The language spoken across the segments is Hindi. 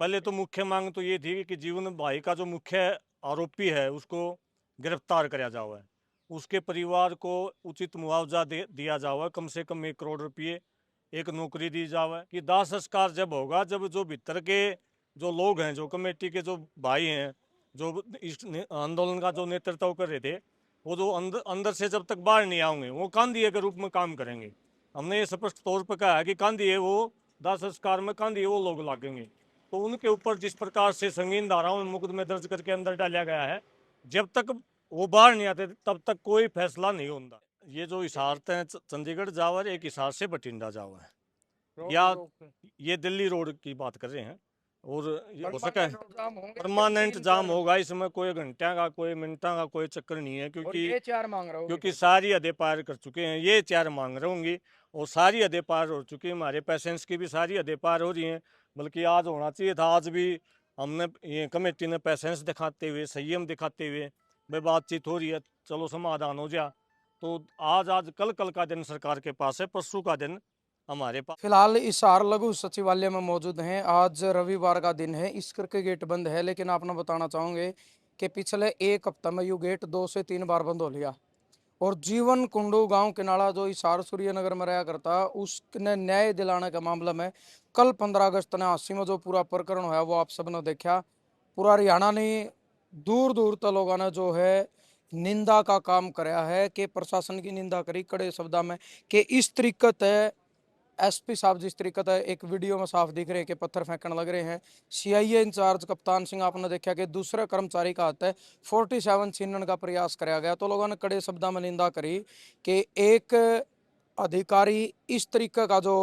पहले तो मुख्य मांग तो ये थी कि जीवन भाई का जो मुख्य आरोपी है उसको गिरफ्तार कराया जाए, उसके परिवार को उचित मुआवजा दिया जाए, कम से कम 1 करोड़ रुपये, एक नौकरी दी जाए। कि दाह संस्कार जब होगा जब जो भीतर के जो लोग हैं, जो कमेटी के जो भाई हैं, जो इस आंदोलन का जो नेतृत्व कर रहे थे, वो जो अंदर अंदर से जब तक बाहर नहीं आएंगे वो कांधीए के रूप में काम करेंगे। हमने ये स्पष्ट तौर पर कहा है कि कांधीए वो दाह संस्कार में कांधीए वो लोग लागेंगे। तो उनके ऊपर जिस प्रकार से संगीन धाराओं में मुकदमे दर्ज करके अंदर डाला गया है, जब तक वो बाहर नहीं आते तब तक कोई फैसला नहीं होता। ये जो इशारत है चंडीगढ़ जावर, एक इशार से बठिंडा जावा है, या ये दिल्ली रोड की बात कर रहे हैं। और हो सका है परमानेंट जाम होगा, इसमें कोई घंटे का कोई मिनटा का कोई चक्कर नहीं है, क्योंकि सारी हदें पार कर चुके हैं। ये 4 मांग रहे होंगी और सारी हदें पार हो चुकी है। हमारे पेशेंट्स की भी सारी हदें पार हो रही हैं, बल्कि आज होना चाहिए था। आज भी हमने ये कमेटी ने पेशेंस दिखाते हुए, संयम दिखाते हुए भाई बातचीत हो रही है, चलो समाधान हो जा। तो आज कल का दिन सरकार के पास है, परसों का दिन हमारे पास। फिलहाल हिसार लघु सचिवालय में मौजूद हैं। आज रविवार का दिन है, इस करके गेट बंद है, लेकिन आपने बताना चाहूंगे कि पिछले एक हफ्ते में यू गेट 2 से 3 बार बंद हो लिया। और जीवन कुंडू गांव किनारा जो हिसार सूर्यनगर में रहा करता, उसने न्याय दिलाने के मामले में कल 15 अगस्त ने हांसी में जो पूरा प्रकरण हुआ वो आप सबने देखा। पूरा हरियाणा ने दूर दूर तक लोगों ने जो है निंदा का काम कराया है, कि प्रशासन की निंदा करी कड़े शब्दों में, कि इस तरीकत है एसपी साहब जिस तरीके से एक वीडियो में साफ दिख रहे हैं कि पत्थर फेंकने लग रहे हैं। सीआईए इंचार्ज कप्तान सिंह आपने देखा कि दूसरे कर्मचारी का हाथ है 47 छीनने का प्रयास कराया गया। तो लोगों ने कड़े शब्दों में निंदा करी कि एक अधिकारी इस तरीके का जो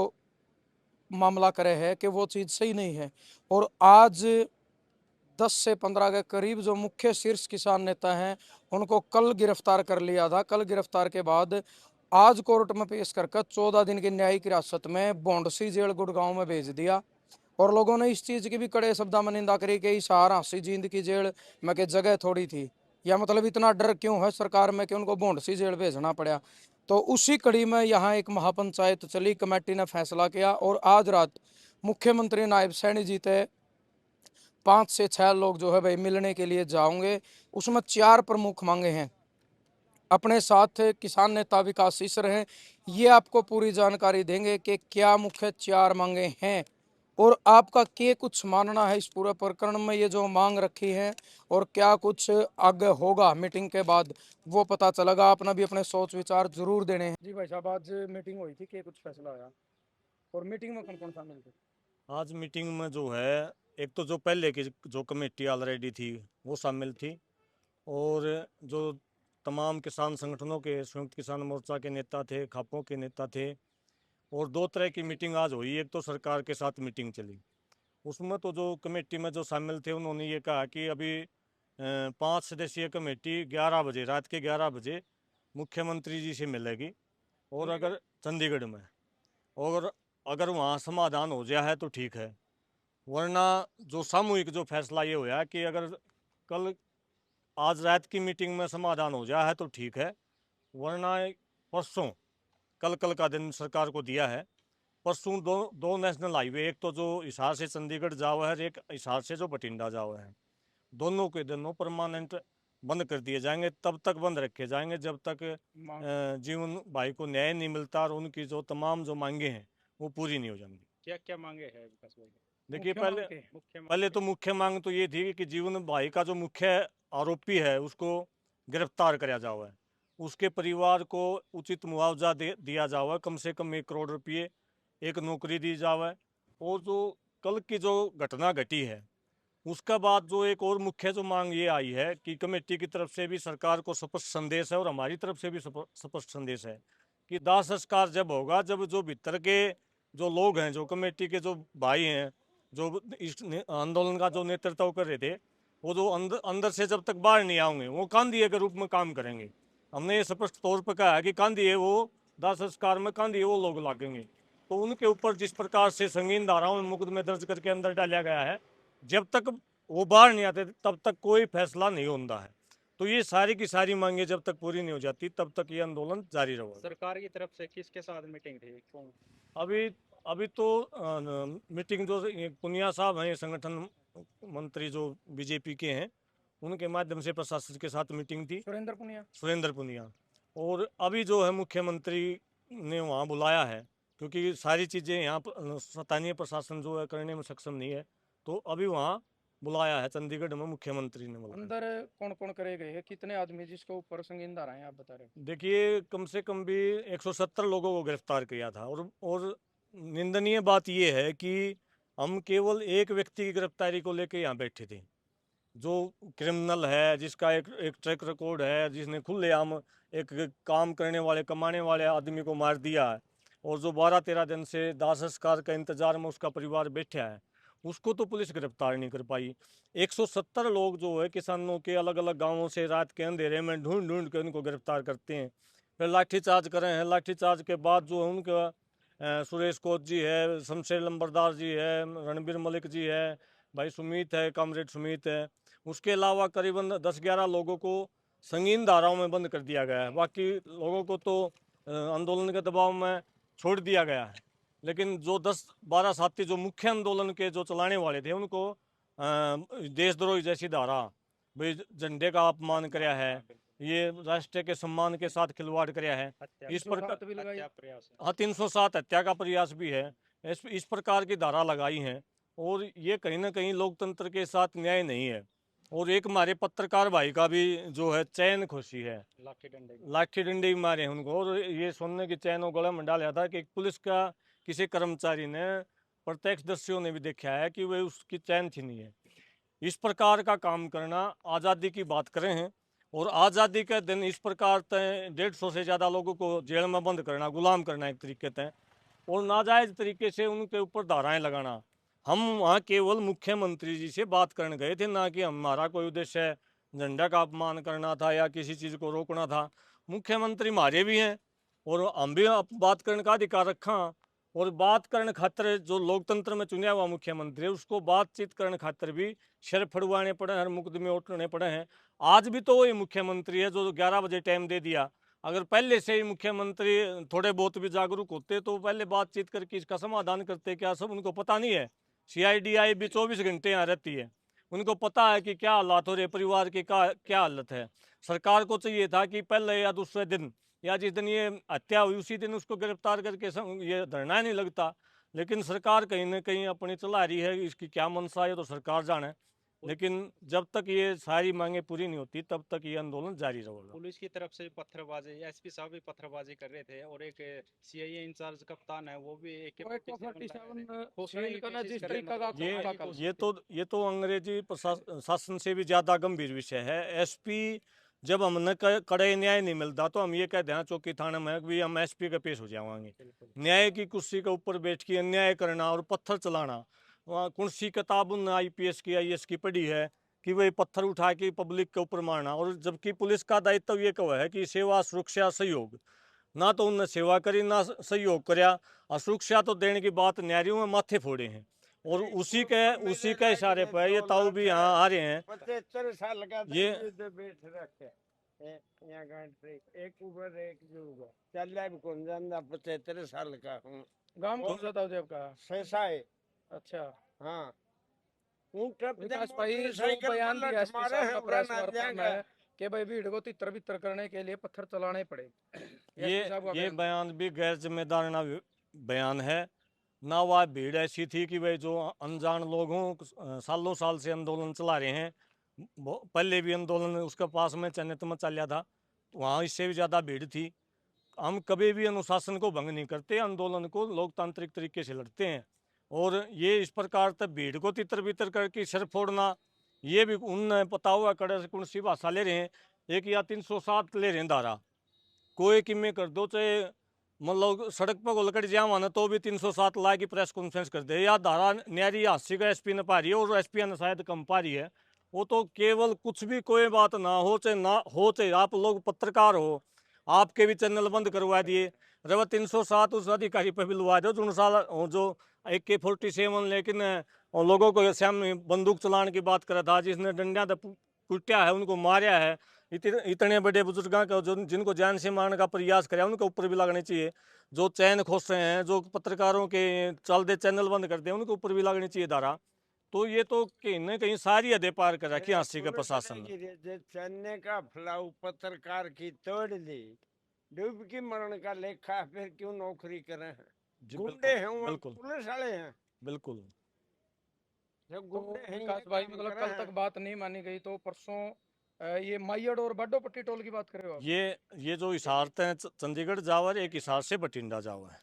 मामला करे है कि वो चीज सही नहीं है। और आज 10 से 15 के करीब जो मुख्य शीर्ष किसान नेता हैं उनको कल गिरफ्तार कर लिया था। कल गिरफ्तार के बाद आज कोर्ट में पेश करके 14 दिन की न्यायिक हिरासत में बोंडसी जेल गुड़गांव में भेज दिया। और लोगों ने इस चीज की भी कड़े शब्दों में निंदा करी कि इस हांसी जींद की जेल में के जगह थोड़ी थी, या मतलब इतना डर क्यों है सरकार में कि उनको बोंडसी जेल भेजना पड़ा। तो उसी कड़ी में यहाँ एक महापंचायत चली, कमेटी ने फैसला किया और आज रात मुख्यमंत्री नायब सैनी जी थे 5 से 6 लोग जो है भाई मिलने के लिए जाओगे। उसमें 4 प्रमुख मांगे हैं। अपने साथ किसान नेता विकास ईसर हैं, ये आपको पूरी जानकारी देंगे कि क्या मुख्य 4 मांगे हैं और आपका क्या कुछ मानना है इस पूरे प्रकरण में, ये जो मांग रखी है, और क्या कुछ आगे होगा मीटिंग के बाद वो पता चलेगा। अपना भी अपने सोच विचार जरूर देने हैं। जी भाई साहब, आज मीटिंग हुई थी, क्या कुछ फैसला आया और मीटिंग में कौन कौन शामिल थे? आज मीटिंग में जो है, एक तो जो पहले की जो कमेटी ऑलरेडी थी वो शामिल थी, और जो तमाम किसान संगठनों के, संयुक्त किसान मोर्चा के नेता थे, खापों के नेता थे। और 2 तरह की मीटिंग आज हुई। एक तो सरकार के साथ मीटिंग चली, उसमें तो जो कमेटी में जो शामिल थे उन्होंने ये कहा कि अभी 5 सदस्यीय कमेटी 11 बजे, रात के 11 बजे मुख्यमंत्री जी से मिलेगी। और अगर चंडीगढ़ में, और अगर वहाँ समाधान हो गया है तो ठीक है, वरना जो सामूहिक जो फैसला ये हुआ कि अगर कल आज रात की मीटिंग में समाधान हो गया है तो ठीक है, वरना परसों, कल का दिन सरकार को दिया है, परसों दो नेशनल हाईवे, एक तो जो हिसार से चंडीगढ़ जावा है, एक हिसार से जो बठिंडा जावा है, दोनों के दोनों परमानेंट बंद कर दिए जाएंगे। तब तक बंद रखे जाएंगे जब तक जीवन भाई को न्याय नहीं मिलता और उनकी जो तमाम जो मांगे हैं वो पूरी नहीं हो जाएंगी। क्या क्या मांगे हैं विकास भाई? देखिए, मुख्य पहले तो मुख्य मांग तो ये थी कि जीवन भाई का जो मुख्य आरोपी है उसको गिरफ्तार कराया जाए, उसके परिवार को उचित मुआवजा दिया जाए, कम से कम 1 करोड़ रुपये, एक नौकरी दी जाए। और जो कल की जो घटना घटी है उसका बाद जो एक और मुख्य जो मांग ये आई है कि कमेटी की तरफ से भी सरकार को स्पष्ट संदेश है और हमारी तरफ से भी स्पष्ट संदेश है कि दाह संस्कार जब होगा जब जो भीतर के जो लोग हैं, जो कमेटी के जो भाई हैं, जो इस आंदोलन का जो नेतृत्व कर रहे थे, वो जो अंदर से जब तक बाहर नहीं आएंगे वो कांधीए के रूप में काम करेंगे। हमने ये स्पष्ट तौर पर कहा है कि कांधीए वो दाह संस्कार में कांधीए वो लोग लागेंगे। तो उनके ऊपर जिस प्रकार से संगीन धाराओं में मुकदमे दर्ज करके अंदर डाला गया है, जब तक वो बाहर नहीं आते तब तक कोई फैसला नहीं होता है। तो ये सारी की सारी मांगे जब तक पूरी नहीं हो जाती तब तक ये आंदोलन जारी रहेगा। सरकार की तरफ से किसके साथ मीटिंग थी? कौन? अभी अभी तो मीटिंग जो ये पुनिया साहब हैं, संगठन मंत्री जो बीजेपी के हैं, उनके माध्यम से प्रशासन के साथ मीटिंग थी, सुरेंद्र पुनिया। सुरेंद्र पुनिया। और अभी जो है मुख्यमंत्री ने वहाँ बुलाया है, क्योंकि सारी चीज़ें यहाँ पर स्थानीय प्रशासन जो है करने में सक्षम नहीं है, तो अभी वहाँ बुलाया है चंडीगढ़ में, मुख्यमंत्री ने बुलाया। अंदर कौन कौन करे गए हैं, कितने आदमी जिसके ऊपर संगीन धाराएं आप बता रहे हैं? देखिए, कम से कम भी 170 लोगों को गिरफ्तार किया था। और निंदनीय बात ये है कि हम केवल एक व्यक्ति की गिरफ्तारी को लेकर यहाँ बैठे थे, जो क्रिमिनल है, जिसका एक ट्रैक रिकॉर्ड है, जिसने खुलेआम एक काम करने वाले, कमाने वाले आदमी को मार दिया है, और जो 12-13 दिन से दाह संस्कार का इंतजार में उसका परिवार बैठा है, उसको तो पुलिस गिरफ्तार नहीं कर पाई। 170 लोग जो है किसानों के अलग अलग गांवों से रात के अंधेरे में ढूंढ ढूंढ के उनको गिरफ्तार करते हैं, फिर लाठीचार्ज करे हैं। लाठीचार्ज के बाद जो है उनका सुरेश कोच जी है, शमशेर लंबरदार जी है, रणबीर मलिक जी है, भाई सुमीत है, कॉमरेड सुमीत है, उसके अलावा करीबन 10-11 लोगों को संगीन धाराओं में बंद कर दिया गया है। बाकी लोगों को तो आंदोलन के दबाव में छोड़ दिया गया है। लेकिन जो 10-12 साथी जो मुख्य आंदोलन के जो चलाने वाले थे, उनको देशद्रोही जैसी धारा, भाई झंडे का अपमान कराया है, ये राष्ट्र के सम्मान के साथ खिलवाड़ कराया है, इस प्रकार भी लगाई। हत्या प्रयास है। हाँ 307 हत्या का प्रयास भी है, इस प्रकार की धारा लगाई हैं। और ये कहीं ना कहीं लोकतंत्र के साथ न्याय नहीं है। और एक हमारे पत्रकार भाई का भी जो है चैन खुशी है, लाठी डंडे लाठी डंडे भी मारे हैं उनको, और ये सुनने की चैन और गला में डाला था कि पुलिस का किसी कर्मचारी ने, प्रत्यक्षदर्शियों ने भी देखा है कि वह उसकी चैन छीनी है। इस प्रकार का काम करना, आज़ादी की बात करें हैं, और आज़ादी के दिन इस प्रकार 150 से ज़्यादा लोगों को जेल में बंद करना, गुलाम करना एक तरीके से, और नाजायज़ तरीके से उनके ऊपर धाराएं लगाना। हम वहाँ केवल मुख्यमंत्री जी से बात करने गए थे, ना कि हमारा कोई उद्देश्य झंडा का अपमान करना था या किसी चीज़ को रोकना था। मुख्यमंत्री हमारे भी हैं और हम भी बात करने का अधिकार रखा, और बात करने खातर जो लोकतंत्र में चुना हुआ मुख्यमंत्री है, उसको बातचीत करने खातर भी सिर फड़वाने पड़े हैं, हर मुकदमे उठने पड़े हैं। आज भी तो वही मुख्यमंत्री है जो 11 बजे टाइम दे दिया। अगर पहले से ही मुख्यमंत्री थोड़े बहुत भी जागरूक होते तो पहले बातचीत करके इसका समाधान करते। क्या सब उनको पता नहीं है? CIDI भी 24 घंटे यहाँ रहती है, उनको पता है कि क्या हालात हो रहे, परिवार की क्या हालत है। सरकार को चाहिए था कि पहले या दूसरे दिन या जिस दिन ये हत्या हुई उसी दिन उसको गिरफ्तार करके ये धरना नहीं लगता। लेकिन सरकार कहीं ना कहीं अपनी चला रही है, इसकी क्या मंशा है तो सरकार जाने। लेकिन जब तक ये सारी मांगे पूरी नहीं होती तब तक ये आंदोलन जारी रहेगा। पुलिस की तरफ से पत्थरबाजी, एसपी साहब भी पत्थरबाजी कर रहे थे, और एक CIA इंचार्ज कप्तान है वो भी ये तो अंग्रेजी शासन से भी ज्यादा गंभीर विषय है। SP जब हमने कड़े न्याय नहीं मिलता तो हम ये कहते हैं चौकी थाने में भी हम SP के पेश हो जाएंगे। न्याय की कुर्सी के ऊपर बैठ के अन्याय करना और पत्थर चलाना, वहाँ कौन सी किताब उन IPS की IAS की पढ़ी है कि वही पत्थर उठा के पब्लिक के ऊपर मारना? और जबकि पुलिस का दायित्व ये कहा है कि सेवा, सुरक्षा, सहयोग, ना तो उनने सेवा करी ना सहयोग करया, और सुरक्षा तो देने की बात न्यारियों में माथे फोड़े हैं। और उसी के इशारे पर ये ताऊ भी यहाँ आ रहे हैं। 75 साल का ये बैठ रखे यहाँ एक ऊपर एक जो चल कौन जानता, 75 साल का हूँ। गांव कौन सा था उदय का? सहसा है। अच्छा, हाँ विकास भाई जो बयान दिया SP साहब का प्रेस वार्ता में कि भाई भीड़ को तितर बितर करने के लिए पत्थर चलाने पड़े, ये बयान भी गैर जिम्मेदाराना बयान है। ना वह भीड़ ऐसी थी कि भाई जो अनजान लोग हों, सालों साल से आंदोलन चला रहे हैं, पहले भी आंदोलन उसके पास में चन्नत में चल था, वहाँ इससे भी ज़्यादा भीड़ थी। हम कभी भी अनुशासन को भंग नहीं करते, आंदोलन को लोकतांत्रिक तरीके से लड़ते हैं। और ये इस प्रकार तक भीड़ को तितर बितर करके सिर फोड़ना, ये भी उन्हें पता हुआ कड़े से कौन सी भाषा ले रहे हैं। एक या 307 ले रहे हैं धारा, कोई किमें कर दो, चाहे मतलब सड़क पर गोलकट जावा ना तो भी 307 ला की प्रेस कॉन्फ्रेंस कर दे, या धारा न्यारी हास्य का SP ने पा रही है और SP ने शायद कम पा रही है। वो तो केवल कुछ भी कोई बात ना हो, चाहे आप लोग पत्रकार हो, आपके भी चैनल बंद करवा दिए, रवा 307 उस अधिकारी पर भी लुआ दो जो AK-47 लेकिन लोगों को सामने बंदूक चलाने की बात कर था, जिसने डंडा कुटिया है, उनको मारा है। इतने बड़े बुजुर्गों का जो जिनको जान से मारने का प्रयास कराया उनके ऊपर भी लगने चाहिए। जो चैन खोस रहे हैं, जो पत्रकारों के चलते चैनल बंद करते हैं, उनके ऊपर भी लगनी चाहिए धारा। तो ये तो कहीं न कहीं सारी हदें पार कर रखी हांसी के प्रशासन ने। जे चन्ने का फलाऊ पत्रकार की तोड़ ली, डूबकी मरण का लेखा, फिर क्यों नौकरी करें? जी, गुंडे हैं वो, बिल्कुल, पुलिस वाले हैं। बिल्कुल। जब तो गुंडे हैं विकास ये भाई काम मतलब कर कल रहे तक हैं। बात नहीं मानी गई, तो परसों ये माइयड और बाडो पट्टी टोल की बात कर रहे हो आप? ये जो इशारते हैं चंडीगढ़ जावर, एक इशार से बठिंडा जावर है,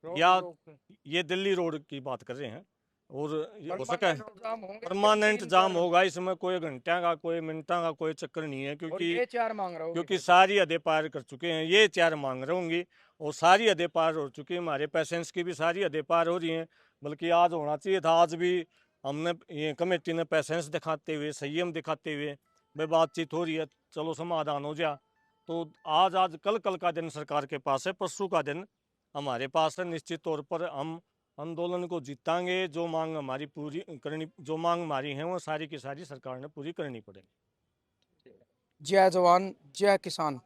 रोड या रोक ये दिल्ली रोड की बात कर रहे हैं। और ये हो सके परमानेंट जाम होंगे कि परमानेंट 3-4 जाम घंटे? होगा, इसमें कोई घंटे का कोई मिनटा का कोई चक्कर नहीं है, और क्योंकि ये 4 मांग रहा होगी क्योंकि फिर? सारी हदें पार कर चुके हैं, ये 4 मांग रहे होंगी और सारी हदें पार हो चुकी हैं। हमारे पेशेंट्स की भी सारी हदें पार हो रही हैं, बल्कि आज होना चाहिए था। आज भी हमने ये कमेटी ने पेशेंस दिखाते हुए, संयम दिखाते हुए भाई बातचीत हो रही है, चलो समाधान हो जा। तो आज कल का दिन सरकार के पास है, परसों का दिन हमारे पास है। निश्चित तौर पर हम आंदोलन को जीतांगे। जो मांग हमारी पूरी करनी, जो मांग हमारी है, वो सारी की सारी सरकार ने पूरी करनी पड़ेगी। जय जवान जय किसान।